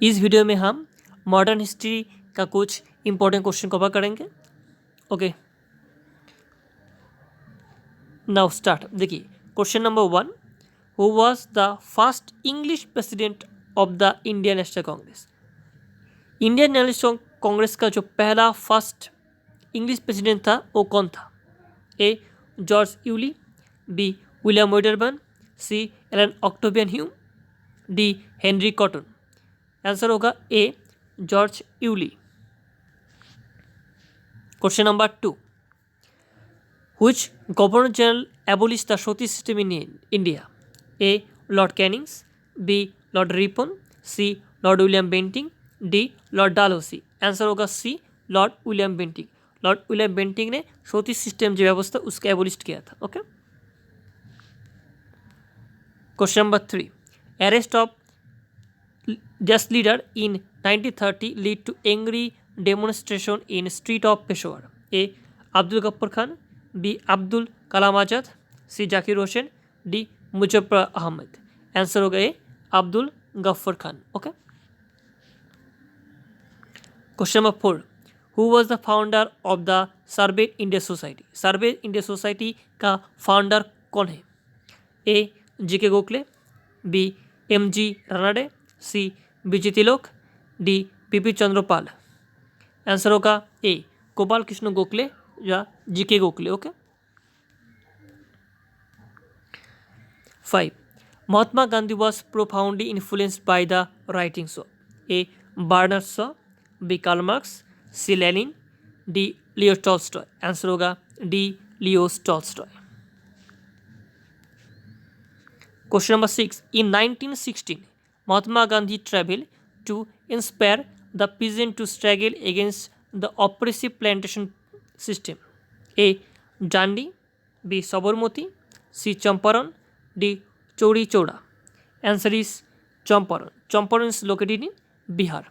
इस वीडियो में हम मॉडर्न हिस्ट्री का कुछ इंपॉर्टेंट क्वेश्चन कवर करेंगे। Okay, now start. देखिए question number 1, who was the first English president of the Indian National Congress. Indian National Congress का जो पहला फर्स्ट इंग्लिश प्रेसिडेंट था वो कौन था? A George Yule, B William Wedderburn, C Allan Octavian Hume, D Henry Cotton. Answer होगा A George Yule. Question number 2, which governor general abolished the Soti system in India? A. Lord Canning, B. Lord Ripon, C. Lord William Bentinck, D. Lord Dalhousie। Answer होगा C. Lord William Bentinck. Lord William Bentinck ने sati system जो व्यवस्था उसका abolish किया था। Okay, question number 3, arrest of just leader in 1930 lead to angry demonstration in street of Peshawar. A Abdul Ghaffar Khan, B Abdul Kalam Azad, C Zakir Hussain, D Muzaffar Ahmad. Answer होगा A Abdul Ghaffar Khan. Okay, question number 4, who was the founder of the सर्वेट India society. Servant India society का founder कौन है? A G K. Gokhale, B M G. Ranade, C B G. Tilak, D P P. Chandrapal. Answer होगा A Gopal Krishna Gokhale या G K. Gokhale. Okay, 5, Mahatma Gandhi was profoundly influenced by the writings of A. Bernard Shaw, B. Karl Marx, C. Lenin, D. Leo Tolstoy। Answer होगा D. Leo Tolstoy। Question number 6, in 1916 Mahatma Gandhi traveled to inspire the peasant to struggle against the oppressive plantation system। A. Dandi, B. Sabarmati, C. Champaran, D. Chori Choda। Answer is Champaran। Champaran is located in Bihar।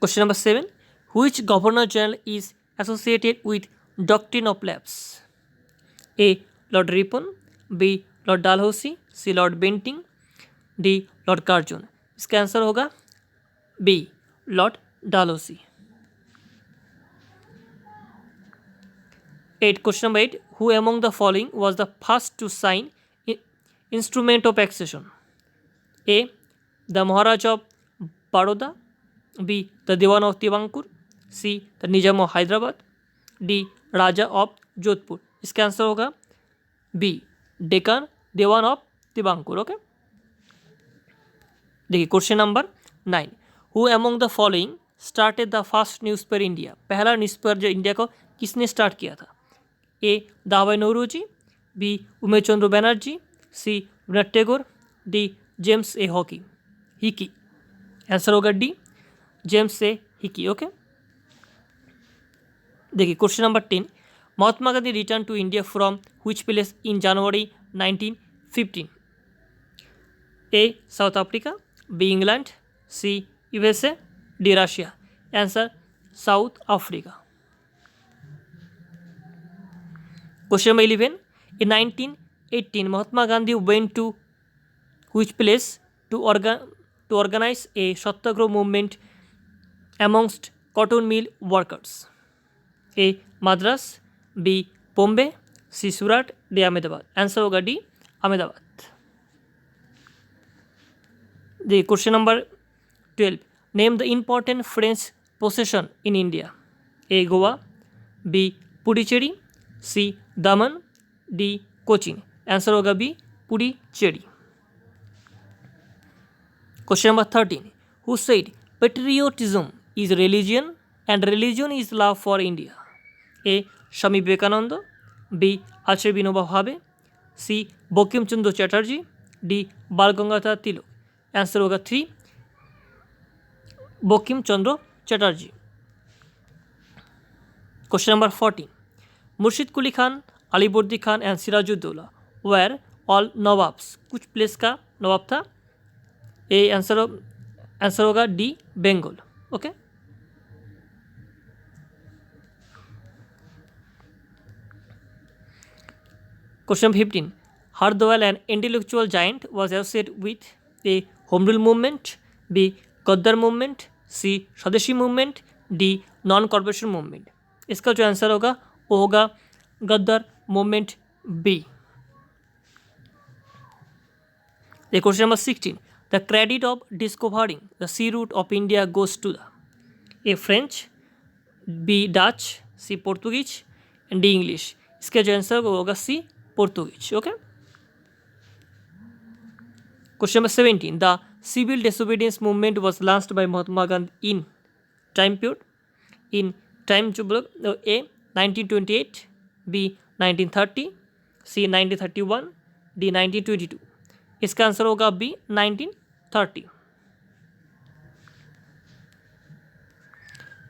Question number 7, which governor general is associated with doctrine of lapse? A. Lord Ripon, B. Lord Dalhousie, C. Lord Bentinck, D. Lord Curzon। इसका answer होगा B. Lord Dalhousie। 8, question number 8, who among the following was the first to sign instrument of accession? A. The Maharaja of Baroda, B. The Diwan of Tiwankur, C. The Nizam of Hyderabad, D. Raja of Jodhpur। इसका answer होगा B. Deccan Dewan of Travancore. Okay, देखिए question number 9, who among the following started the first newspaper India. पहला newspaper जो India को किसने start किया था? A Dadabhai Naoroji, B Umesh Chandra Banerjee, C Rabindranath Tagore, D James A Hicky. Answer होगा D James A Hicky. Okay, देखिए question number 10, Mahatma Gandhi return to India from which place in January 1915? A South Africa, B England, C USA, D Russia. Answer South Africa. Question number 11, in 1918 Mahatma Gandhi went to which place to organize a Satyagraha movement amongst cotton mill workers? A. Madras, B. Bombay, C. Surat, D. Ahmedabad। Answer होगा D Ahmedabad. The question number 12, name the important French possession in India। A. Goa, B. Puducherry, C. Daman, D. Cochin। Answer होगा B Puducherry. Question number 13, who said patriotism is religion and religion is love for India? A. Swami Vivekananda, B Acharya Vinoba Bhave, C Bankim Chandra Chatterjee, D Bal Gangadhar Tilak. Answer होगा 3 Bankim Chandra Chatterjee. Question number 14, Murshid Quli Khan, Alivardi Khan and Sirajuddaula were all nawabs. कुछ place का नवाब था? A answer होगा D Bengal. Okay, question 15, Hardayal an intellectual giant was associated with A. Home rule movement, B Ghadar movement, C swadeshi movement, D non corporation movement. इसका जो answer होगा वो होगा Ghadar movement B. Question number 16, the credit of discovering the sea route of India goes to the A French, B Dutch, C Portuguese, D English. इसका जो answer होगा C Portuguese. Okay, question number 17, the civil disobedience movement was launched by Mahatma Gandhi in time period, in time जो बोलो ए 1928, B 1930, सी 1931, D 1922। इसका answer होगा B 1930।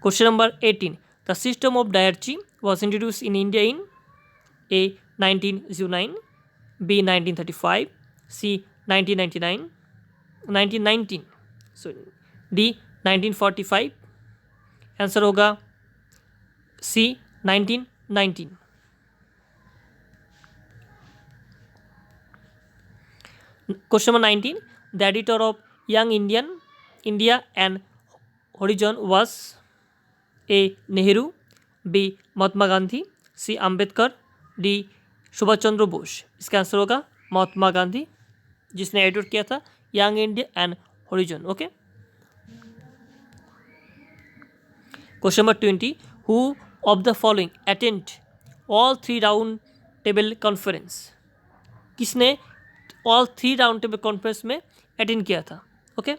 क्वेश्चन नंबर 18, the system of dyarchy was introduce in India in A 1909, B 1935, C 1999, 1919, sorry D 1945। Answer होगा C 1919। Question number 19, the editor of Young India and Horizon was A Nehru, B Mahatma Gandhi, C Ambedkar, D Subhash Chandra Bose. इसका answer होगा महात्मा गांधी, जिसने edit किया था Young India and Horizon. Okay, question number 20, who of the following attend all 3 round table conference. किसने all 3 round table conference में attend किया था? Okay,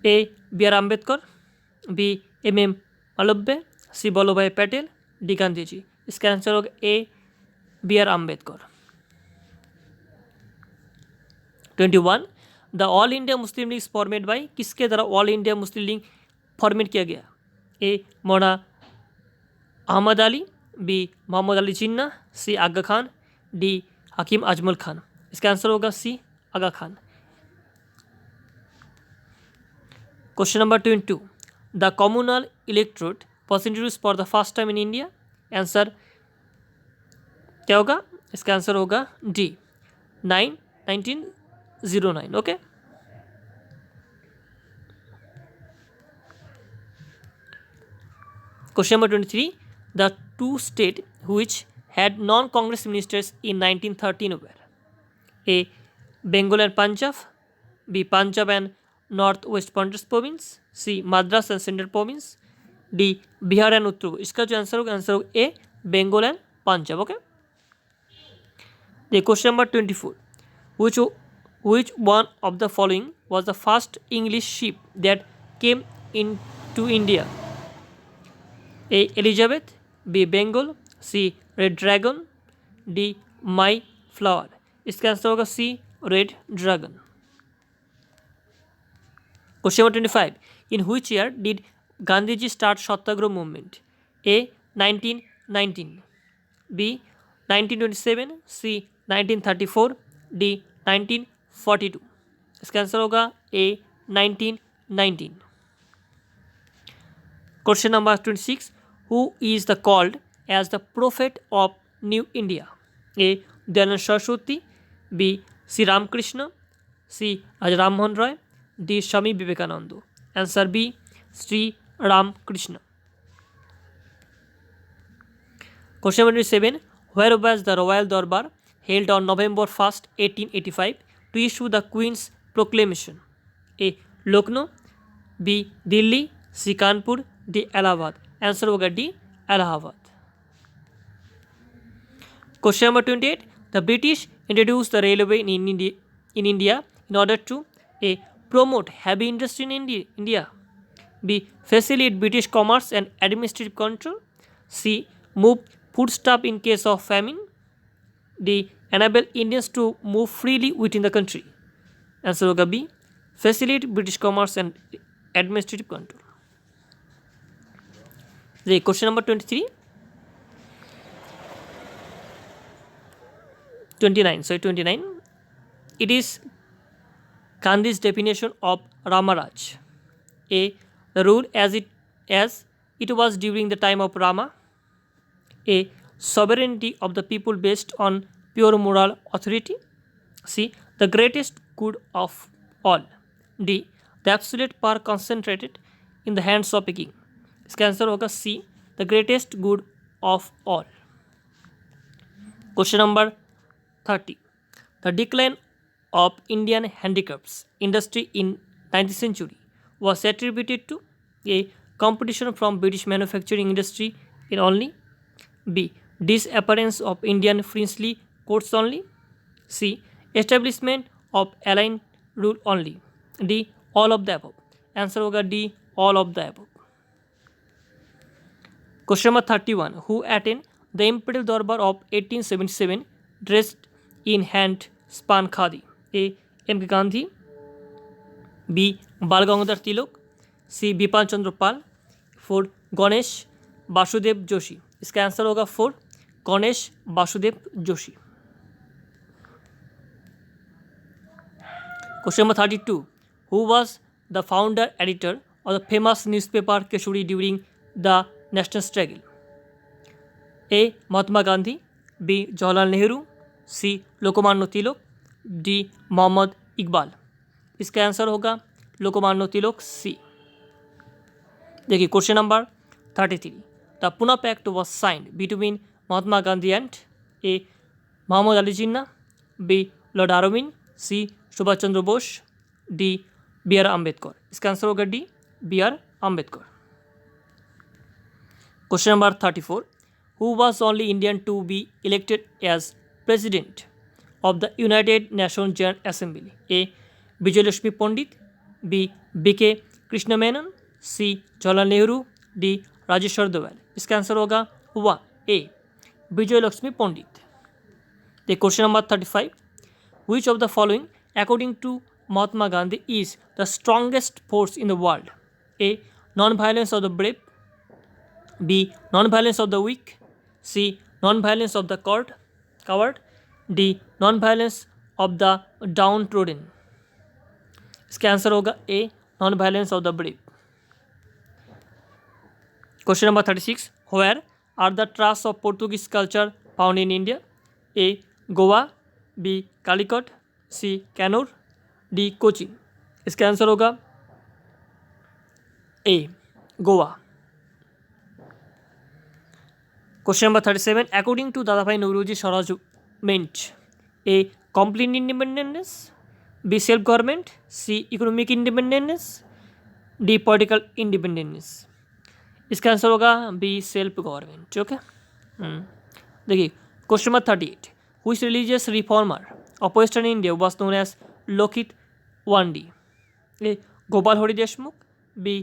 A B R Ambedkar, B M M Malaviya, C Vallabhbhai Patel, D Gandhi ji. इसका answer होगा A B R Ambedkar. 21, the all India Muslim League format by, किसके द्वारा all India Muslim League format किया गया? A Maulana Ahmad Ali, B Mohammad Ali Jinnah, C Aga Khan, D Hakim Ajmal Khan. इसका answer होगा C Aga Khan. Question number 22, the communal electorate was introduce for the first time in India. Answer क्या होगा? इसका answer होगा D 1909। Okay, question number 23, the 2 states which had non-Congress ministers in 1913 were A. Bengal and Punjab, B. Punjab and North West Province, C. Madras and Central Province, D. Bihar and Uttar Pradesh। इसका जो answer होगा A Bengal and Punjab. Okay, question number 24, which one of the following was the first English ship that came into India? A. Elizabeth, B. Bengal, C. Red Dragon, D. My Flower। इसका answer होगा C red dragon. Question number 25, in which year did Gandhi ji start satyagraha movement? A 1919, B 1927, C 1934, D 1942। इसका answer होगा A 1919। Question number 26, who is the called as the prophet of new India? A Dayanand Saraswati, B Shri Ramakrishna, C Ram Mohan Roy, D Swami Vivekananda. Answer B Shri Ramakrishna. Question number 27, where was the royal darbar held on November 1st, 1885 to issue the Queen's proclamation? A. Lucknow, B Delhi, C Kanpur, D Allahabad. Answer होगा D Allahabad. Question number 28, the British introduced the railway in India in order to A. promote heavy industry in India, B. facilitate British commerce and administrative control, C. move foodstuff in case of famine, D. enable Indians to move freely within the country। Answer होगा B. facilitate British commerce and administrative control। Question number 29, it is Gandhi's definition of Ramaraj. A. the rule as it was during the time of Rama. A. sovereignty of the people based on pure moral authority. C. the greatest good of all. D the absolute power concentrated in the hands of a king. इसका answer होगा see the greatest good of all. Question number 30 the decline of Indian handicrafts industry in 19th century was attributed to a competition from British manufacturing industry in only B disappearance of Indian princely courts only C establishment of aligned rule only D all of the above। Answer होगा D all of the above। Question number 31 who attended the imperial darbar of 1877 dressed in hand spun khadi A M K Gandhi B Bal Gangadhar Tilak सी बिपिन चंद्र पाल 4 गणेश वासुदेव जोशी। इसका answer होगा 4 Ganesh Vasudev Joshi. Question number 32 who was the founder editor of the famous newspaper Kesari during the national struggle A Mahatma Gandhi B Jawaharlal Nehru C Lokmanya Tilak D Mohammad Iqbal. इसका answer होगा Lokmanya Tilak C. देखिए question number 33 the Pune pact was signed between Mahatma Gandhi and A Mohammad Ali Jinnah B Lord Irwin C Subhash Chandra Bose D B R Ambedkar. इसका answer होगा D B R Ambedkar. Question number 34 who was only Indian to be elected as president of the United Nations General Assembly A Vijay Lakshmi Pandit B BK Krishna Menon C Jawaharlal Nehru D Rajeshwar Dayal. इसका answer होगा वा A Vijay Lakshmi Pandit. The question number 35 which of the following according to Mahatma Gandhi is the strongest force in the world A non-violence of the brave B non-violence of the weak C non-violence of the coward D non violence of the downtrodden. इसका answer होगा A non violence of the brave. Question number 36 where are the traces of Portuguese culture found in India A Goa B Calicut C Cannanore D Cochin. इसका answer होगा A Goa. Question number 37 according to Dadabhai Naoroji swaraj meant A complete independence B self government C economic independence D political independence। इसका answer होगा be self government. Okay देखिए question number 38 which religious reformer of western India was known as Lokhitwadi A Gopal Hari Deshmukh B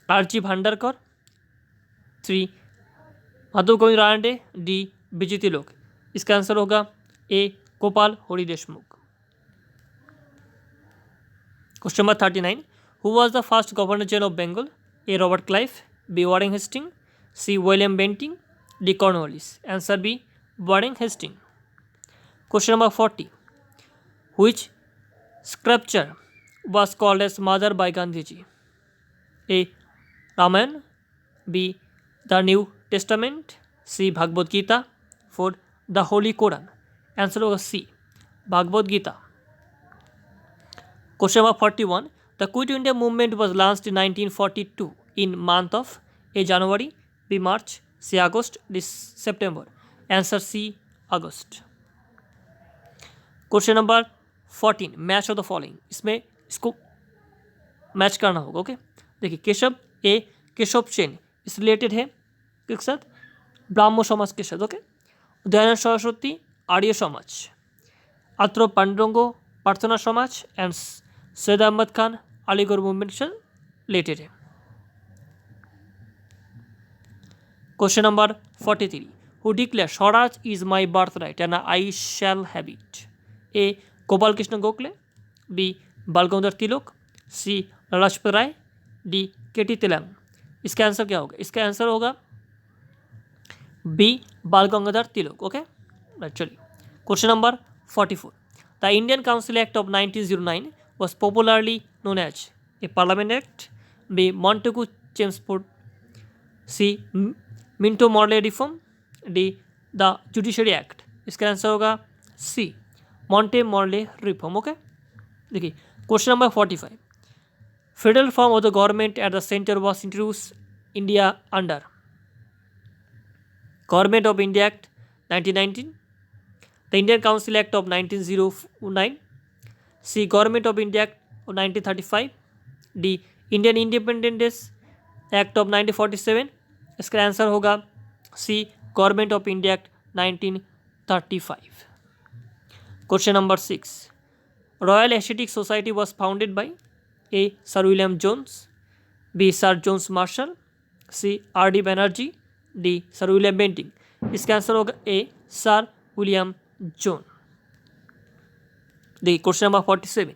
RG Bhandarkar C Madhav Govind Ranade D Vijay Tilak. इसका answer होगा A Gopal Hari Deshmukh. Question number 39 who was the first governor general of Bengal A Robert Clive B Warren Hasting C William Bentinck D Cornwallis. Answer B Warren Hasting. Question number 40 which scripture was called as mother by Gandhi ji A Ramayan B the new testament C Bhagavad Gita 4 the holy Koran. Answer होगा C Bhagavad Gita. Question number 41 the quit India movement was launched in 1942 in month of A January B March C August D September. Answer C August. Question number 14 match of the following इसमें इसको match करना होगा। Okay देखिए केशव ए केशव सेन इस related है किसके साथ ब्राह्मण समाज के साथ। ओके दयानंद सरस्वती आर्य समाज अत्र पांडुरंग प्रार्थना समाज एंड सैयद अहमद खान अलीगढ़ मूवमेंट से रिलेटेड है। Question number 43 who declare swaraj is my birth right and I shall have it A Gopal Krishna Gokhale B Bal Gangadhar Tilak C Lajpat Rai D K T Tilak. इसका आंसर क्या होगा? इसका आंसर होगा बी बाल गंगाधर तिलक। ओके चलिए question number 44 the Indian council act of 1909 was popularly known as a parliament act b Montagu Chelmsford c Minto Morley reform d the judiciary act। इसका answer होगा C Minto Morley reform. Okay देखिए question number 45, federal form of the government at the centre was introduce India under government of India act 1919, the Indian council act of 1909, C government of India act of 1935, D Indian independence act of 1947। इसका answer होगा C government of India act 1935। Question number 6, royal Asiatic society was founded by A sir William Jones, B sir Jones Marshall, C R D Banerjee, D sir William Bentinck. इसका answer होगा A sir William Jone. देखिए question number 47,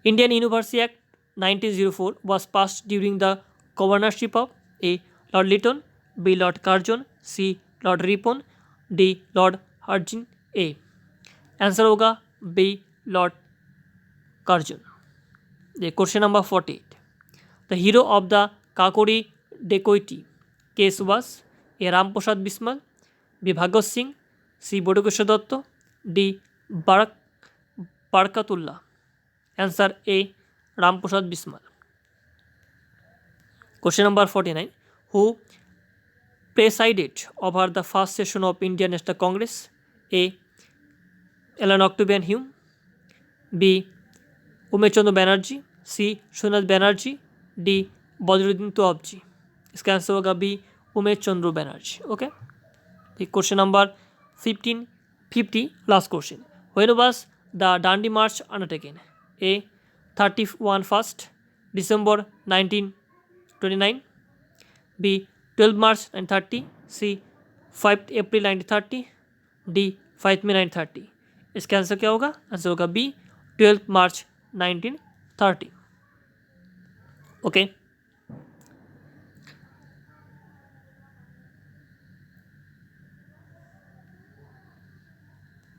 Indian university act 1904 was passed during the governorship of A. Lord Lytton, B. Lord Curzon, C. Lord Ripon, D. Lord Curzon A। Answer होगा B Lord Curzon. देखिए question number 48, the hero of the Kakori dacoity case was A Ram Prasad Bismil, B Bhagat Singh, C Batukeshwar Dutt, D Barkatullah. Answer A Ram Prasad Bismil. Question number 49, who presided over the first session of Indian National Congress? A. Ellen Octavian Hume, B. Umesh Chandra Banerjee, C Somnath Banerjee, D Badruddin Tyabji. इसका answer होगा B Umesh Chandra Banerjee. Okay, question number 50 last question, when was the Dandi march undertaken? A 31 December 1929, B 12 March 1930, C 5 April 1930, D 5 May 1930। इसका answer क्या होगा? Answer होगा B 12 March 1930। Okay.